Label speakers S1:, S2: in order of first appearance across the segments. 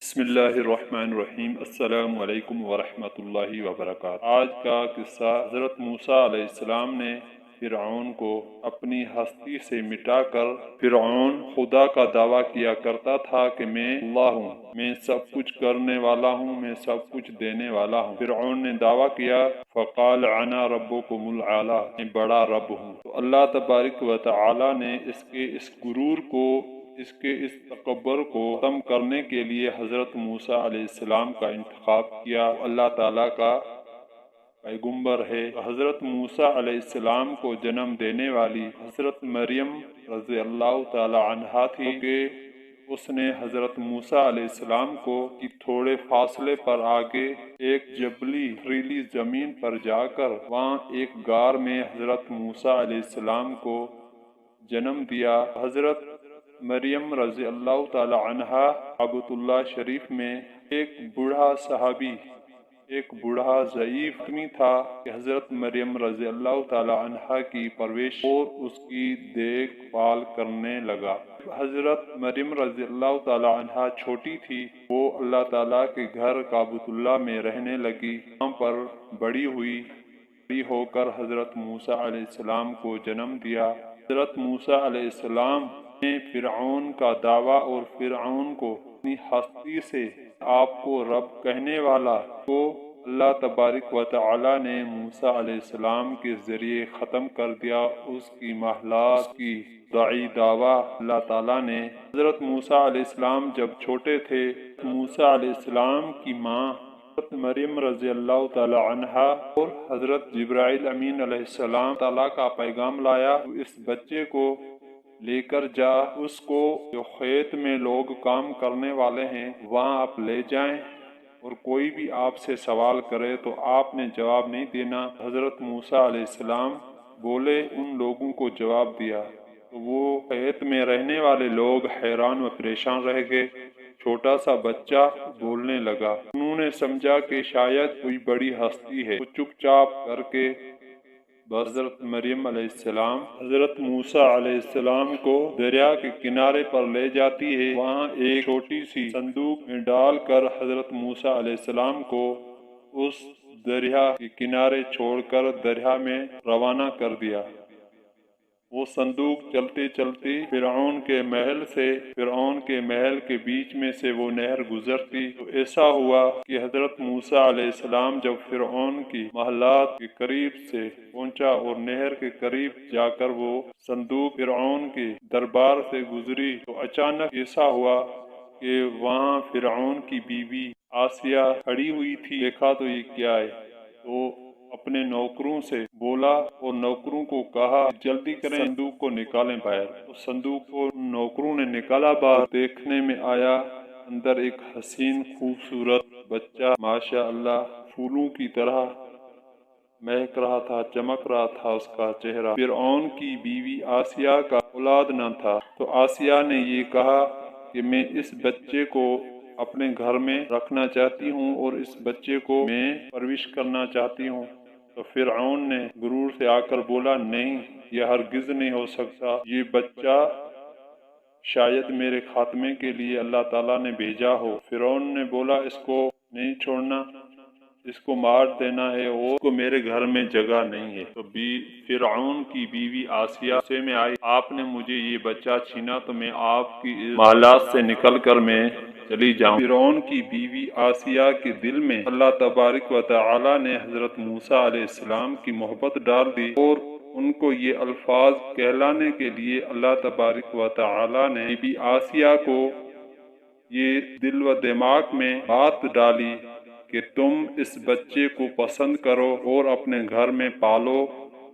S1: بسم اللہ الرحمن الرحیم۔ السلام علیکم ورحمۃ اللہ وبرکاتہ۔ آج کا قصہ حضرت موسیٰ علیہ السلام نے فرعون کو اپنی ہستی سے مٹا کر، فرعون خدا کا دعویٰ کیا کرتا تھا کہ میں اللہ ہوں، میں سب کچھ کرنے والا ہوں، میں سب کچھ دینے والا ہوں۔ فرعون نے دعویٰ کیا، فقال انا ربکم الاعلی، میں بڑا رب ہوں۔ تو اللہ تبارک و تعالی نے اس کے اس غرور کو، اس کے اس تکبر کو ختم کرنے کے لیے حضرت موسیٰ علیہ السلام کا انتخاب کیا۔ اللہ تعالیٰ کا پیغمبر ہے۔ حضرت موسیٰ علیہ السلام کو جنم دینے والی حضرت مریم رضی اللہ تعالی عنہا تھی کہ اس نے حضرت موسیٰ علیہ السلام کو تھوڑے فاصلے پر آگے ایک جبلی ریلی زمین پر جا کر وہاں ایک غار میں حضرت موسیٰ علیہ السلام کو جنم دیا۔ حضرت مریم رضی اللہ تعالی عنہا کعبۃ اللہ شریف میں ایک بوڑھا صحابی، ایک بوڑھا ضعیف آدمی تھا کہ حضرت مریم رضی اللہ تعالی عنہا کی پرورش اور اس کی دیکھ بھال کرنے لگا۔ حضرت مریم رضی اللہ تعالی عنہا چھوٹی تھی، وہ اللہ تعالیٰ کے گھر کعبۃ اللہ میں رہنے لگی، وہاں پر بڑی ہوئی، بڑی ہو کر حضرت موسیٰ علیہ السلام کو جنم دیا۔ حضرت موسیٰ علیہ السلام نے فرعون کا دعویٰ اور فرعون کو اپنی ہستی سے آپ کو رب کہنے والا کو اللہ تبارک و تعالی نے موسیٰ علیہ السلام کے ذریعے ختم کر دیا۔ اس کی محلات کی دعی دعویٰ اللہ تعالیٰ نے حضرت موسیٰ علیہ السلام جب چھوٹے تھے، موسیٰ علیہ السلام کی ماں حضرت مریم رضی اللہ تعالی عنہا اور حضرت جبرائیل امین علیہ السلام تعالیٰ کا پیغام لایا، اس بچے کو لے کر جا، اس کو جو کھیت میں لوگ کام کرنے والے ہیں وہاں آپ لے جائیں، اور کوئی بھی آپ سے سوال کرے تو آپ نے جواب نہیں دینا۔ حضرت موسیٰ علیہ السلام بولے، ان لوگوں کو جواب دیا تو وہ کھیت میں رہنے والے لوگ حیران و پریشان رہ گئے۔ چھوٹا سا بچہ بولنے لگا، انہوں نے سمجھا کہ شاید کوئی بڑی ہستی ہے، وہ چپ چاپ کر کے حضرت مریم علیہ السلام حضرت موسیٰ علیہ السلام کو دریا کے کنارے پر لے جاتی ہے، وہاں ایک چھوٹی سی صندوق میں ڈال کر حضرت موسیٰ علیہ السلام کو اس دریا کے کنارے چھوڑ کر دریا میں روانہ کر دیا۔ وہ صندوق چلتے چلتے فرعون کے محل کے بیچ میں سے وہ نہر گزرتی، تو ایسا ہوا کہ حضرت موسیٰ علیہ السلام جب فرعون کی محلات کے قریب سے پہنچا اور نہر کے قریب جا کر وہ صندوق فرعون کے دربار سے گزری، تو اچانک ایسا ہوا کہ وہاں فرعون کی بیوی آسیہ کھڑی ہوئی تھی۔ دیکھا تو یہ کیا ہے، تو اپنے نوکروں سے بولا اور نوکروں کو کہا جلدی کریں، صندوق کو نکالیں باہر۔ تو صندوق کو نوکروں نے نکالا باہر، دیکھنے میں آیا اندر ایک حسین خوبصورت بچہ، ماشاء اللہ پھولوں کی طرح مہک رہا تھا، چمک رہا تھا اس کا چہرہ۔ فرعون کی بیوی آسیہ کا اولاد نہ تھا، تو آسیہ نے یہ کہا کہ میں اس بچے کو اپنے گھر میں رکھنا چاہتی ہوں اور اس بچے کو میں پرورش کرنا چاہتی ہوں۔ تو فرعون نے غرور سے آ کر بولا، نہیں، یہ ہرگز نہیں ہو سکتا، یہ بچہ شاید میرے خاتمے کے لیے اللہ تعالیٰ نے بھیجا ہو۔ فرعون نے بولا، اس کو نہیں چھوڑنا، اس کو مار دینا ہے، اور اس کو میرے گھر میں جگہ نہیں ہے۔ تو فرعون کی بیوی آسیہ غصے میں آئی، آپ نے مجھے یہ بچہ چھینا تو میں آپ کی محلات سے نکل کر میں چلی جاؤں۔ فرعون کی بیوی آسیہ کے دل میں اللہ تبارک و تعالی نے حضرت موسیٰ علیہ السلام کی محبت ڈال دی، اور ان کو یہ الفاظ کہلانے کے لیے اللہ تبارک و تعالی نے بی بی آسیہ کو یہ دل و دماغ میں بات ڈالی کہ تم اس بچے کو پسند کرو اور اپنے گھر میں پالو،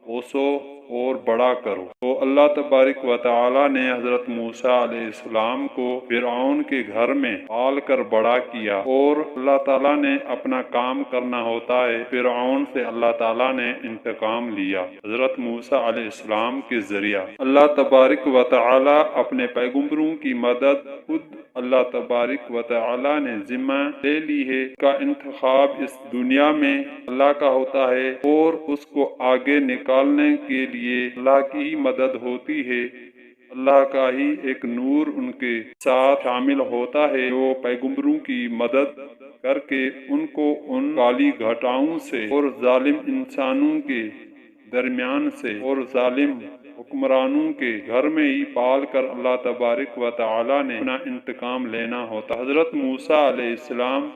S1: پوسو اور بڑا کرو۔ تو اللہ تبارک و تعالی نے حضرت موسیٰ علیہ السلام کو فرعون کے گھر میں پال کر بڑا کیا، اور اللہ تعالیٰ نے اپنا کام کرنا ہوتا ہے، فرعون سے اللہ تعالیٰ نے انتقام لیا حضرت موسیٰ علیہ السلام کے ذریعہ۔ اللہ تبارک و تعالی اپنے پیغمبروں کی مدد خود اللہ تبارک و تعالی نے ذمہ لے لی ہے، کا انتخاب اس دنیا میں اللہ کا ہوتا ہے، اور اس کو آگے نکالنے کے لیے اللہ کی ہی مدد ہوتی ہے۔ اللہ کا ہی ایک نور ان کے ساتھ شامل ہوتا ہے جو پیغمبروں کی مدد کر کے ان کو ان کالی گھٹاؤں سے اور ظالم انسانوں کے درمیان سے اور ظالم حکمرانوں کے گھر میں ہی پال کر اللہ تبارک و تعالی نے اپنا انتقام لینا ہوتا۔ حضرت موسیٰ علیہ السلام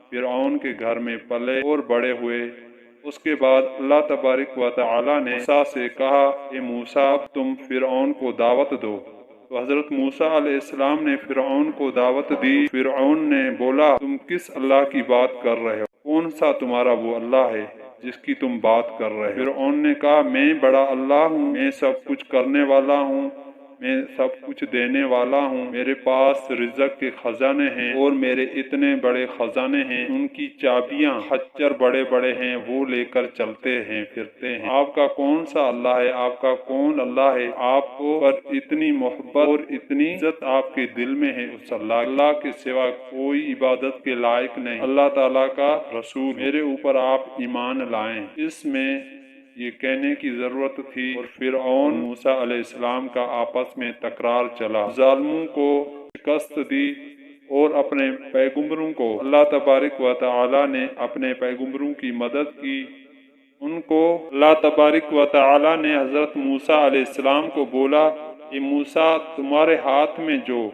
S1: فرعون کے گھر میں پلے اور بڑے ہوئے۔ اس کے بعد اللہ تبارک و تعالی نے موسیٰ سے کہا کہ موسیٰ اب تم فرعون کو دعوت دو۔ تو حضرت موسیٰ علیہ السلام نے فرعون کو دعوت دی۔ فرعون نے بولا تم کس اللہ کی بات کر رہے ہو؟ کون سا تمہارا وہ اللہ ہے جس کی تم بات کر رہے ہو؟ فرعون نے کہا میں بڑا اللہ ہوں، میں سب کچھ کرنے والا ہوں، میں سب کچھ دینے والا ہوں، میرے پاس رزق کے خزانے ہیں اور میرے اتنے بڑے خزانے ہیں، ان کی چابیاں خچر بڑے بڑے ہیں، وہ لے کر چلتے ہیں پھرتے ہیں۔ آپ کا کون سا اللہ ہے؟ آپ کا کون اللہ ہے؟ آپ کو پر اتنی محبت اور اتنی عزت آپ کے دل میں ہے اس اللہ کے سوا کوئی عبادت کے لائق نہیں، اللہ تعالیٰ کا رسول، میرے اوپر آپ ایمان لائیں۔ اس میں یہ کہنے کی ضرورت تھی اور فرعون موسیٰ علیہ السلام کا آپس میں تکرار چلا، ظالموں کو شکست دی اور اپنے پیغمبروں کو اللہ تبارک و تعالی نے اپنے پیغمبروں کی مدد کی۔ ان کو اللہ تبارک و تعالی نے حضرت موسیٰ علیہ السلام کو بولا کہ موسیٰ تمہارے ہاتھ میں جو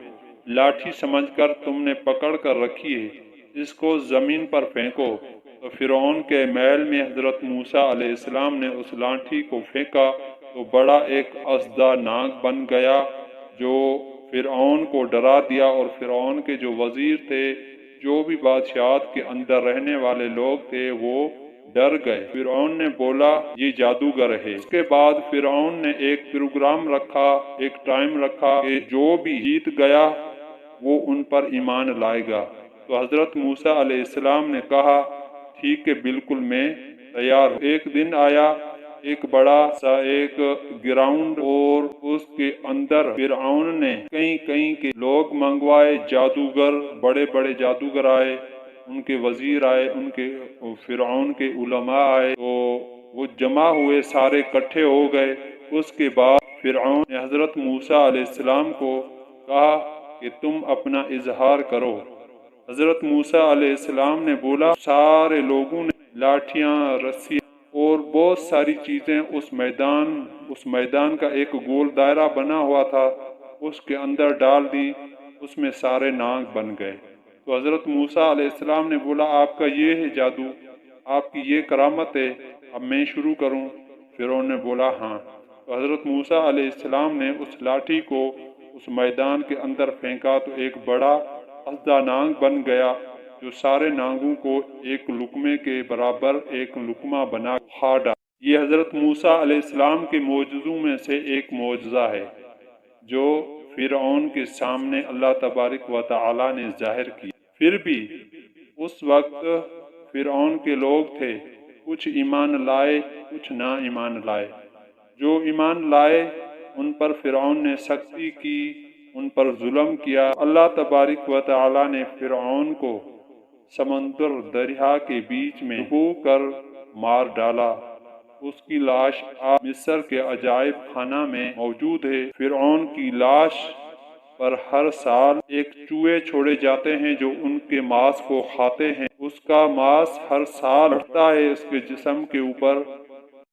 S1: لاٹھی سمجھ کر تم نے پکڑ کر رکھی ہے اس کو زمین پر پھینکو۔ تو فرعون کے محل میں حضرت موسیٰ علیہ السلام نے اس لاٹھی کو پھینکا تو بڑا ایک اسدہ ناک بن گیا جو فرعون کو ڈرا دیا، اور فرعون کے جو وزیر تھے، جو بھی بادشاہت کے اندر رہنے والے لوگ تھے، وہ ڈر گئے۔ فرعون نے بولا یہ جادوگر ہے۔ اس کے بعد فرعون نے ایک پروگرام رکھا، ایک ٹائم رکھا کہ جو بھی جیت گیا وہ ان پر ایمان لائے گا۔ تو حضرت موسیٰ علیہ السلام نے کہا ٹھیک ہے، بالکل میں تیار ہوں۔ ایک دن آیا، ایک بڑا سا ایک گراؤنڈ، اور اس کے اندر فرعون نے کئی کے لوگ منگوائے، جادوگر، بڑے بڑے جادوگر آئے، ان کے وزیر آئے، ان کے فرعون کے علماء آئے، تو وہ جمع ہوئے، سارے اکٹھے ہو گئے۔ اس کے بعد فرعون نے حضرت موسیٰ علیہ السلام کو کہا کہ تم اپنا اظہار کرو۔ حضرت موسیٰ علیہ السلام نے بولا، سارے لوگوں نے لاٹھیاں، رسی اور بہت ساری چیزیں اس میدان کا ایک گول دائرہ بنا ہوا تھا، اس کے اندر ڈال دی، اس میں سارے ناگ بن گئے۔ تو حضرت موسیٰ علیہ السلام نے بولا آپ کا یہ ہے جادو، آپ کی یہ کرامت ہے، اب میں شروع کروں؟ فرعون نے بولا ہاں۔ تو حضرت موسیٰ علیہ السلام نے اس لاٹھی کو اس میدان کے اندر پھینکا تو ایک بڑا اسدہ ناگ بن گیا جو سارے ناگوں کو ایک لقمے کے برابر ایک لقمہ بنا کھا ڈالا۔ یہ حضرت موسیٰ علیہ السلام کے معجزوں میں سے ایک معجزہ ہے جو فرعون کے سامنے اللہ تبارک و تعالی نے ظاہر کی۔ پھر بھی اس وقت فرعون کے لوگ تھے، کچھ ایمان لائے، کچھ نہ ایمان لائے۔ جو ایمان لائے ان پر فرعون نے سختی کی، ان پر ظلم کیا۔ اللہ تبارک و تعالی نے فرعون کو سمندر دریا کے بیچ میں ڈبو کر مار ڈالا۔ اس کی لاش آج مصر کے عجائب خانہ میں موجود ہے۔ فرعون کی لاش پر ہر سال ایک چوہے چھوڑے جاتے ہیں جو ان کے ماس کو کھاتے ہیں۔ اس کا ماس ہر سال بڑھتا ہے اس کے جسم کے اوپر،